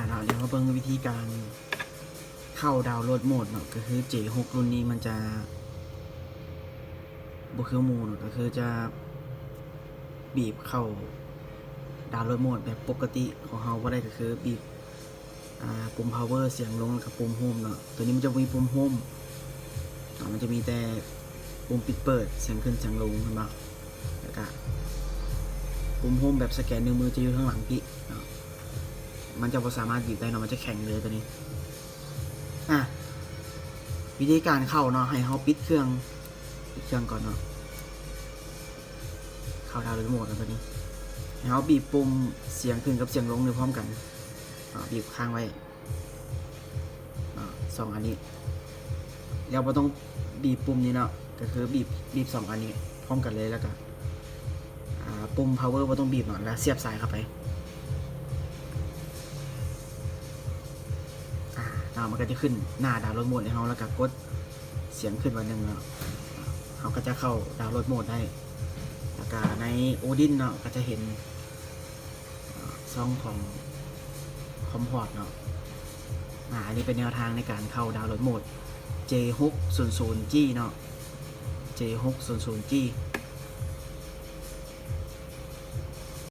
เนาะเดี๋ยวมาเบิ่งวิธีการเข้าดาวน์โหลดโหมดเนาะก็คือ J6 รุ่นนี้มันจะบ่คือหมู่เนาะก็คือจะบีบเข้าดาวน์โหลดโหมดแบบปกติของเฮาบ่ได้ก็คือบีบปุ่ม power เสียงลงกับปุ่ม home เนาะตัวนี้มันจะมีปุ่ม home มันจะมีแต่ปุ่มปิดเปิดเสียงขึ้นเสียงลงเห็นบ่แล้วก็ปุ่ม home แบบสแกนนิ้วมือจะอยู่ข้างหลังพี่เนาะมันจะบ่สามารถบีบได้เนาะมันจะแข็งเลยตัวนี้วิธีการเข้าเนาะให้เฮาปิดเครื่องก่อนเนาะเข้าดาวน์โหลดโหมดแล้วตัวนี้ให้เฮาบีบปุ่มเสียงขึ้นกับเสียงลงพร้อมกันบีบค้างไว้สองอันนี้แล้วบ่ต้องบีบปุ่มนี้เนาะก็คือบีบสองอันนี้พร้อมกันเลยแล้วก็ปุ่ม power บ่ต้องบีบเนาะแล้วเสียบสายเข้าไปมันก็จะขึ้นหน้าดาวน์โหลดโหมดให้เฮาแล้วก็กดเสียงขึ้นวันหนึ่งเนาะเฮาก็จะเข้าดาวน์โหลดโหมดได้แล้วก็ใน Odin เนาะก็จะเห็นช่องของคอมพอร์ตเนาะอันนี้เป็นแนวทางในการเข้าดาวน์โหลดโหมด J600G เนาะ J600G